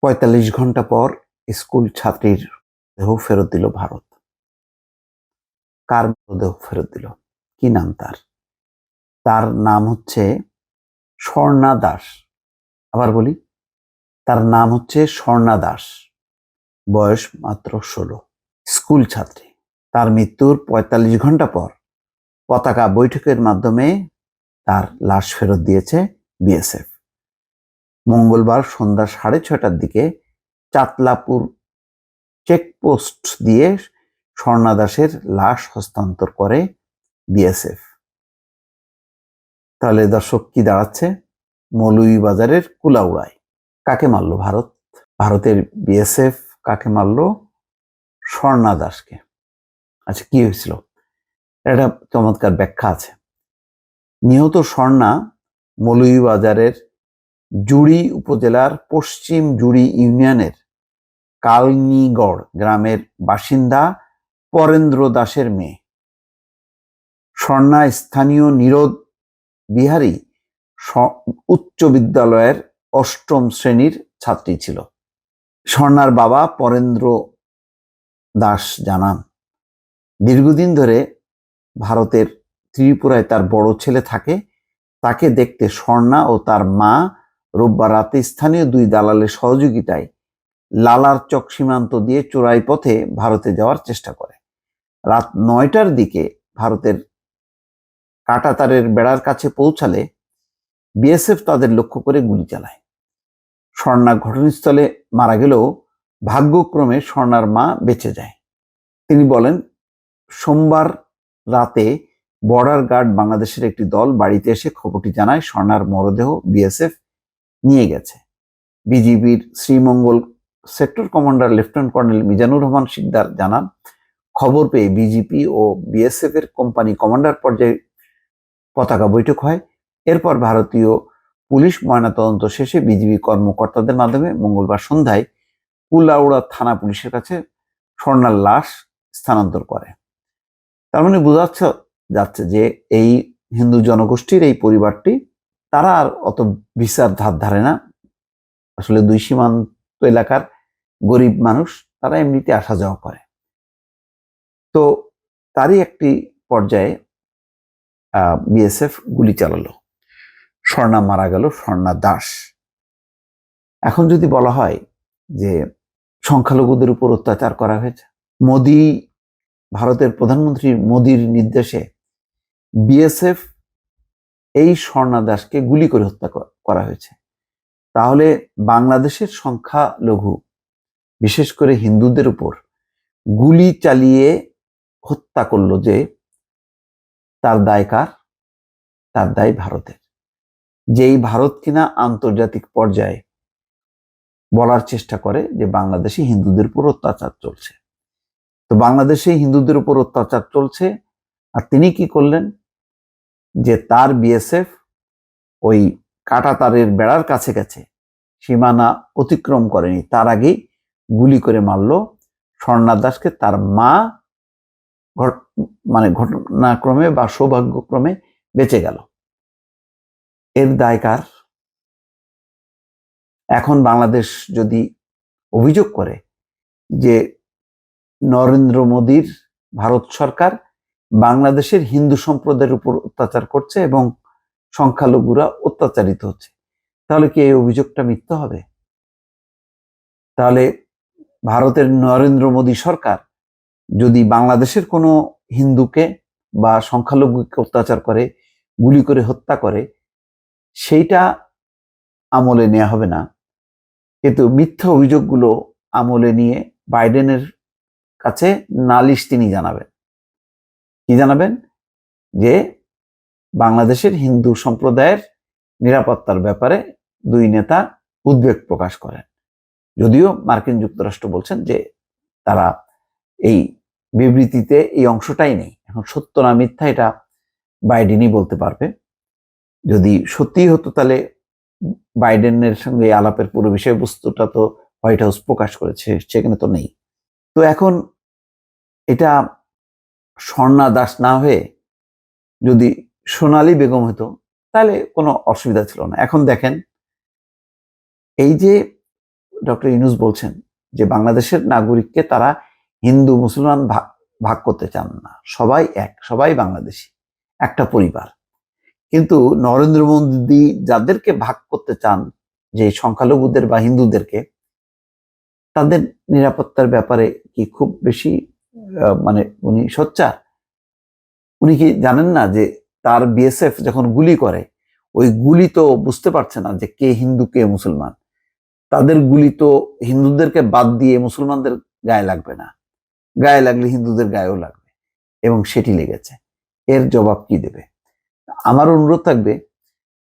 ৪৫ ঘন্টা পর স্কুল ছাত্রীর দেহ ফেরত দিল ভারত। কার মৃতদেহ ফেরত দিল? কি নাম তার? তার নাম হচ্ছে স্বর্ণা দাস। আবার বলি, তার নাম হচ্ছে স্বর্ণা দাস। বয়স মাত্র ১৬। স্কুল ছাত্রী। তার মৃত্যুর ৪৫ ঘন্টা পর পতাকা বৈঠকের মাধ্যমে তার লাশ ফেরত দিয়েছে বিএসএফ। মঙ্গলবার সন্ধ্যা ৬:৩০টার দিকে চাতলাপুর চেকপোস্ট দিয়ে স্বর্ণা দাসের লাশ হস্তান্তর করে বিএসএফ। তাহলে দর্শক কি দাঁড়াচ্ছে? মৌলভীবাজারের কুলাউড়ায় কাকে মারল ভারত? ভারতের বিএসএফ কাকে মারল? স্বর্ণা দাসকে। আচ্ছা, কি হয়েছিল? একটা চমৎকার ব্যাখ্যা আছে। নিহত স্বর্ণা মৌলভীবাজারের জুড়ি উপজেলার পশ্চিম জুড়ি ইউনিয়নের কালনিগড় গ্রামের বাসিন্দা পরেন্দ্র দাসের মেয়ে। স্বর্ণা স্থানীয় নীরদ বিহারী উচ্চ বিদ্যালয়ের ৮ম শ্রেণীর ছাত্রী ছিল। স্বর্ণার বাবা পরেন্দ্র দাস জানান, দীর্ঘদিন ধরে ভারতের ত্রিপুরায় তার বড় ছেলে থাকে। তাকে দেখতে স্বর্ণা ও তার মা রোববার রাতে স্থানীয় ২ দালালের সহযোগিতায় লালার চক সীমান্ত দিয়ে চোরাই পথে ভারতে যাওয়ার চেষ্টা করে। রাত ৯টার দিকে ভারতের কাঁটাতারের বেড়ার কাছে পৌঁছালে বিএসএফ তাদের লক্ষ্য করে গুলি চালায়। স্বর্ণা ঘটনাস্থলে মারা গেলেও ভাগ্যক্রমে স্বর্ণার মা বেঁচে যায়। তিনি বলেন, সোমবার রাতে বর্ডার গার্ড বাংলাদেশের একটি দল বাড়িতে এসে খবরটি জানায় স্বর্ণার মরদেহ বিএসএফ নিয়ে গেছে। বিজিবির Sreemangal sector commander lieutenant colonel Mizanur Rahman Sikder জানান, খবর পেয়ে বিজিপি ও বিএসএফ এর কোম্পানি কমান্ডার পর্যায়ে পতাকা বৈঠক হয়। এরপর ভারতীয় পুলিশ ময়নাতদন্ত শেষে বিজিবি কর্মকর্তাদের মাধ্যমে মঙ্গলবার সন্ধ্যায় কুলাউড়া থানা পুলিশের কাছে স্বর্ণার লাশ স্থানান্তর করে। তার মানে বোঝা যাচ্ছে যে এই হিন্দু জনগোষ্ঠীর এই পরিবারটি, তারা আর অত ভিসার ধার ধারে না। আসলে ২ সীমান্ত এলাকার গরিব মানুষ, তারা এমনিতে আসা যাওয়া করে। তো তারই একটি পর্যায়ে বিএসএফ গুলি চালালো, স্বর্ণা মারা গেল। স্বর্ণা দাস। এখন যদি বলা হয় যে সংখ্যালঘুদের উপর অত্যাচার করা হয়েছে, মোদি, ভারতের প্রধানমন্ত্রী মোদির নির্দেশে বিএসএফ এই স্বর্ণা দাসকে গুলি করে হত্যা করা হয়েছে, তাহলে বাংলাদেশের সংখ্যালঘু বিশেষ করে হিন্দুদের উপর গুলি চালিয়ে হত্যা করলো যে, তার দায় কার? তার দায় ভারতের। যেই ভারত কিনা আন্তর্জাতিক পর্যায়ে বলার চেষ্টা করে যে বাংলাদেশে হিন্দুদের উপর অত্যাচার চলছে। তো বাংলাদেশে হিন্দুদের উপর অত্যাচার চলছে, আর তিনি কি করলেন? যে তার বিএসএফ ওই কাঁটাতারের বেড়ার কাছে গেছে, সীমানা অতিক্রম করেনি, তার আগেই গুলি করে মারল স্বর্ণা দাসকে। তার মা মানে ঘটনাক্রমে বা সৌভাগ্যক্রমে বেঁচে গেল। এর দায় কার? এখন বাংলাদেশ যদি অভিযোগ করে যে নরেন্দ্র মোদীর ভারত সরকার বাংলাদেশের হিন্দু সম্প্রদায়ের উপর অত্যাচার করছে এবং সংখ্যালঘুরা অত্যাচারিত হচ্ছে, তাহলে কি এই অভিযোগটা মিথ্যা হবে? তাহলে ভারতের নরেন্দ্র মোদী সরকার যদি বাংলাদেশের কোনো হিন্দুকে বা সংখ্যালঘুকে অত্যাচার করে, গুলি করে হত্যা করে, সেইটা আমলে নেওয়া হবে না। কিন্তু মিথ্যা অভিযোগগুলো আমলে নিয়ে বাইডেনের কাছে নালিশ তিনি জানাবেন। কি জানাবেন? যে বাংলাদেশের হিন্দু সম্প্রদায়ের নিরাপত্তার ব্যাপারে ২ নেতা উদ্বেগ প্রকাশ করেন। যদিও মার্কিন যুক্তরাষ্ট্র বলছেন যে তারা এই বিবৃতিতে এই অংশটাই নেই। এখন সত্য না মিথ্যা এটা বাইডেনই বলতে পারবে। যদি সত্যিই হতো তাহলে বাইডেনের সঙ্গে আলাপের পুরো বিষয়বস্তুটা তো হোয়াইট হাউস প্রকাশ করেছে, সেখানে তো নেই। তো এখন এটা স্বর্ণা দাস না হয়ে যদি সোনালী বেগম হতো তাহলে কোনো অসুবিধা ছিল না। এখন দেখেন, এই যে ডক্টর ইউনূস বলছেন যে বাংলাদেশের নাগরিককে তারা হিন্দু মুসলমান ভাগ করতে চান না, সবাই এক, সবাই বাংলাদেশি, একটা পরিবার। কিন্তু নরেন্দ্র মোদী যাদেরকে ভাগ করতে চান, যে সংখ্যালঘুদের বা হিন্দুদেরকে, তাদের নিরাপত্তার ব্যাপারে কি খুব বেশি মানে উনি সোচ্চার? উনি কি জানেন না যে তার বিএসএফ যখন গুলি করে, ওই গুলি তো বুঝতে পারছে না যে কে হিন্দু কে মুসলমান। তাদের গুলি তো হিন্দুদেরকে বাদ দিয়ে মুসলমানদের গায়ে লাগবে না, গায়ে লাগলে হিন্দুদের গায়েও লাগবে, এবং সেটি লেগেছে। এর জবাব কি দেবে? আমার অনুরোধ থাকবে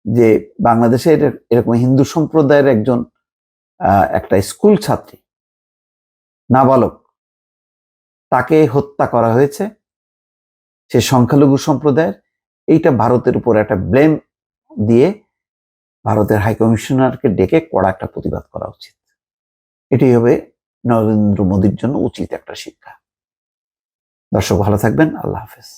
যে বাংলাদেশের এরকম হিন্দু সম্প্রদায়ের একজন একটা স্কুল ছাত্রী, নাবালক, তাকে হত্যা করা হয়েছে, সে সংখ্যালঘু সম্প্রদায়ের। এইটা ভারতের উপর একটা ব্লেম দিয়ে ভারতের হাইকমিশনারকে ডেকে কড়া একটা প্রতিবাদ করা উচিত। এটাই হবে নরেন্দ্র মোদীর জন্য উচিত একটা শিক্ষা। দর্শক ভালো থাকবেন, আল্লাহ হাফেজ।